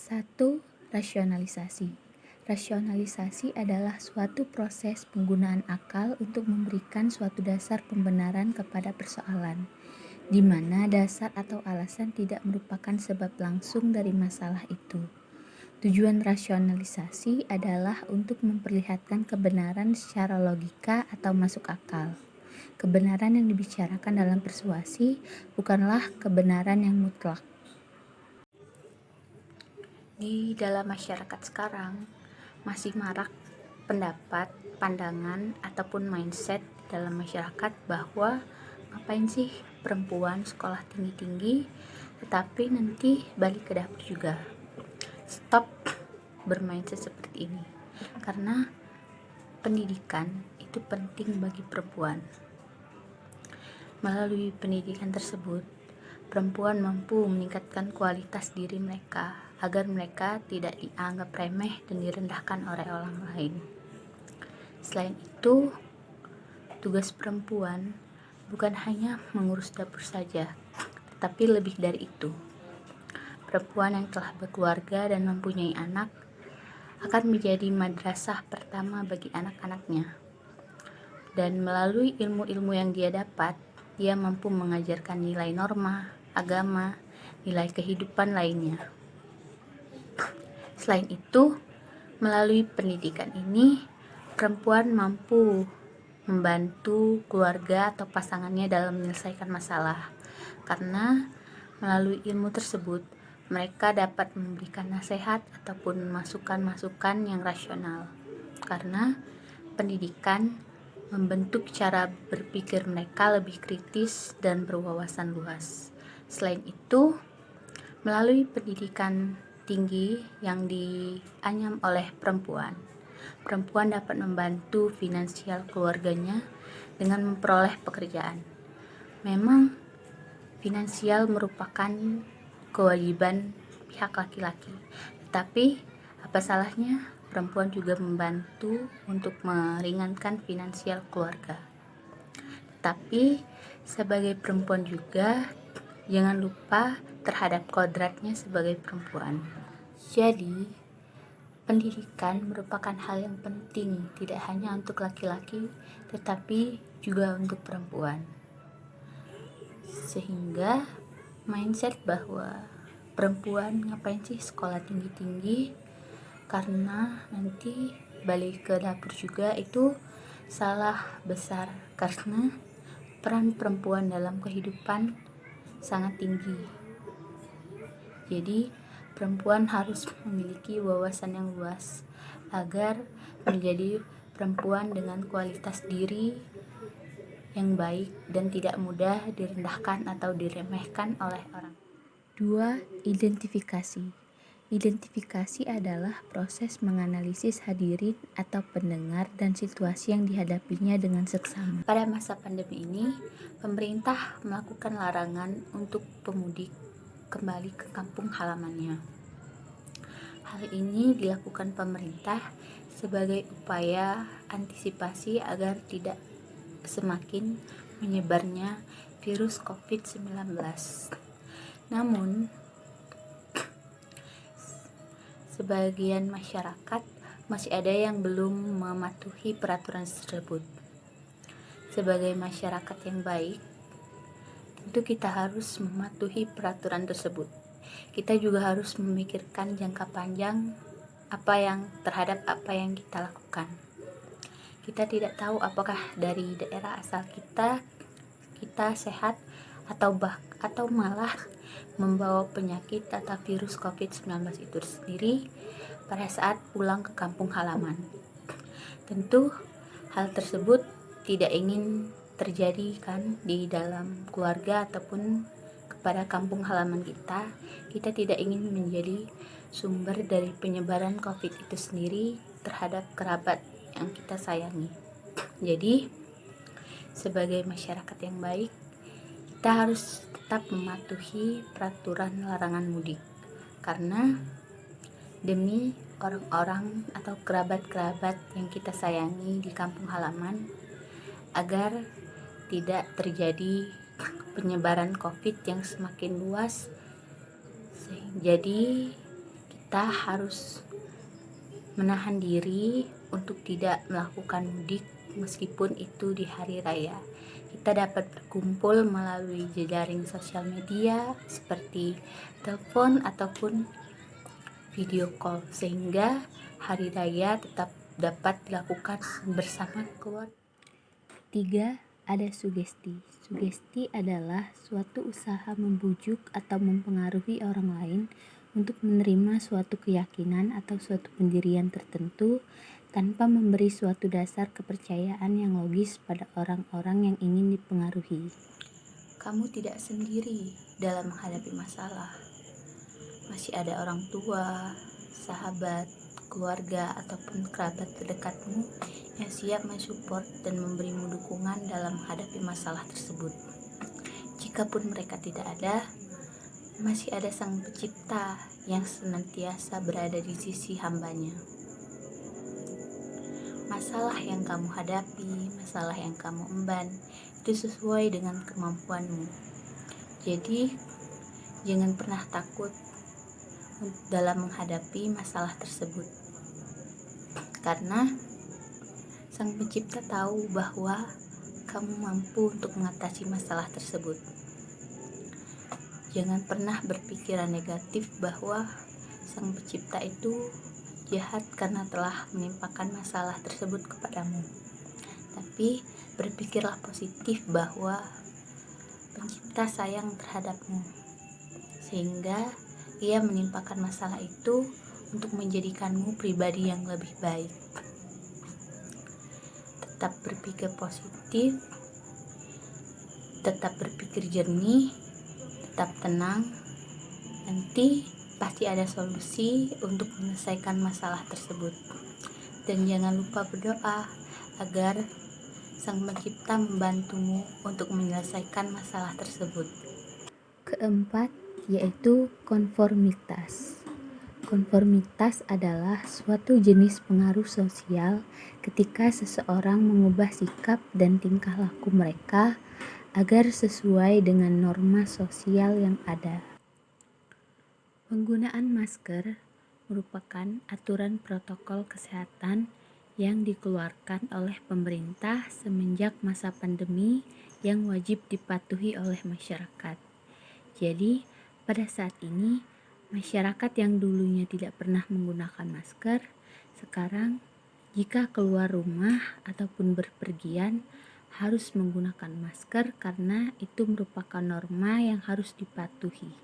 1. Rasionalisasi. Rasionalisasi adalah suatu proses penggunaan akal untuk memberikan suatu dasar pembenaran kepada persoalan, di mana dasar atau alasan tidak merupakan sebab langsung dari masalah itu. Tujuan rasionalisasi adalah untuk memperlihatkan kebenaran secara logika atau masuk akal. Kebenaran yang dibicarakan dalam persuasi bukanlah kebenaran yang mutlak. Di dalam masyarakat sekarang masih marak pendapat, pandangan, ataupun mindset dalam masyarakat bahwa ngapain sih perempuan sekolah tinggi-tinggi tetapi nanti balik ke dapur juga. Stop bermindset seperti ini, karena pendidikan itu penting bagi perempuan. Melalui pendidikan tersebut, perempuan mampu meningkatkan kualitas diri mereka agar mereka tidak dianggap remeh dan direndahkan oleh orang lain. Selain itu, tugas perempuan bukan hanya mengurus dapur saja, tetapi lebih dari itu. Perempuan yang telah berkeluarga dan mempunyai anak akan menjadi madrasah pertama bagi anak-anaknya. Dan melalui ilmu-ilmu yang dia dapat, dia mampu mengajarkan nilai norma, agama, nilai kehidupan lainnya. Selain itu, melalui pendidikan ini, perempuan mampu membantu keluarga atau pasangannya dalam menyelesaikan masalah. Karena melalui ilmu tersebut, mereka dapat memberikan nasihat ataupun masukan-masukan yang rasional. Karena pendidikan membentuk cara berpikir mereka lebih kritis dan berwawasan luas. Selain itu, melalui pendidikan tinggi yang dianyam oleh perempuan dapat membantu finansial keluarganya dengan memperoleh pekerjaan. Memang finansial merupakan kewajiban pihak laki-laki, tetapi apa salahnya perempuan juga membantu untuk meringankan finansial keluarga. Tapi sebagai perempuan juga jangan lupa terhadap kodratnya sebagai perempuan. Jadi, pendidikan merupakan hal yang penting tidak hanya untuk laki-laki, tetapi juga untuk perempuan. Sehingga mindset bahwa perempuan ngapain sih sekolah tinggi-tinggi, karena nanti balik ke dapur juga, itu salah besar, karena peran perempuan dalam kehidupan sangat tinggi. Jadi perempuan harus memiliki wawasan yang luas agar menjadi perempuan dengan kualitas diri yang baik dan tidak mudah direndahkan atau diremehkan oleh orang. 2. Identifikasi. Identifikasi adalah proses menganalisis hadirin atau pendengar dan situasi yang dihadapinya dengan seksama. Pada masa pandemi ini, pemerintah melakukan larangan untuk pemudik kembali ke kampung halamannya. Hal ini dilakukan pemerintah sebagai upaya antisipasi agar tidak semakin menyebarnya virus COVID-19. Namun, sebagian masyarakat masih ada yang belum mematuhi peraturan tersebut. Sebagai masyarakat yang baik, tentu kita harus mematuhi peraturan tersebut. Kita juga harus memikirkan jangka panjang terhadap apa yang kita lakukan. Kita tidak tahu apakah dari daerah asal kita sehat atau malah membawa penyakit atau virus COVID-19 itu sendiri pada saat pulang ke kampung halaman. Tentu hal tersebut tidak ingin terjadi kan di dalam keluarga ataupun kepada kampung halaman kita. Kita tidak ingin menjadi sumber dari penyebaran COVID itu sendiri terhadap kerabat yang kita sayangi. Jadi, sebagai masyarakat yang baik, kita harus tetap mematuhi peraturan larangan mudik, karena demi orang-orang atau kerabat-kerabat yang kita sayangi di kampung halaman, agar tidak terjadi penyebaran COVID yang semakin luas. Jadi kita harus menahan diri untuk tidak melakukan mudik meskipun itu di hari raya. Kita dapat berkumpul melalui jejaring sosial media seperti telepon ataupun video call, sehingga hari raya tetap dapat dilakukan bersama keluarga. 3. Ada sugesti. Sugesti adalah suatu usaha membujuk atau mempengaruhi orang lain untuk menerima suatu keyakinan atau suatu pendirian tertentu tanpa memberi suatu dasar kepercayaan yang logis pada orang-orang yang ingin dipengaruhi. Kamu tidak sendiri dalam menghadapi masalah. Masih ada orang tua, sahabat, keluarga, ataupun kerabat terdekatmu yang siap mensupport dan memberimu dukungan dalam menghadapi masalah tersebut. Jikapun mereka tidak ada, masih ada Sang Pencipta yang senantiasa berada di sisi hambanya. Masalah yang kamu hadapi, masalah yang kamu emban, itu sesuai dengan kemampuanmu. Jadi, jangan pernah takut dalam menghadapi masalah tersebut. Karena Sang Pencipta tahu bahwa kamu mampu untuk mengatasi masalah tersebut. Jangan pernah berpikiran negatif bahwa Sang Pencipta itu jahat karena telah menimpakan masalah tersebut kepadamu. Tapi berpikirlah positif bahwa Pencipta sayang terhadapmu, sehingga Ia menimpakan masalah itu untuk menjadikanmu pribadi yang lebih baik. Tetap berpikir positif, tetap berpikir jernih, tetap tenang. Nanti pasti ada solusi untuk menyelesaikan masalah tersebut. Dan jangan lupa berdoa agar Sang Pencipta membantumu untuk menyelesaikan masalah tersebut. Keempat, yaitu konformitas. Konformitas adalah suatu jenis pengaruh sosial ketika seseorang mengubah sikap dan tingkah laku mereka agar sesuai dengan norma sosial yang ada. Penggunaan masker merupakan aturan protokol kesehatan yang dikeluarkan oleh pemerintah semenjak masa pandemi yang wajib dipatuhi oleh masyarakat. Jadi, pada saat ini, masyarakat yang dulunya tidak pernah menggunakan masker, sekarang jika keluar rumah ataupun berpergian harus menggunakan masker karena itu merupakan norma yang harus dipatuhi.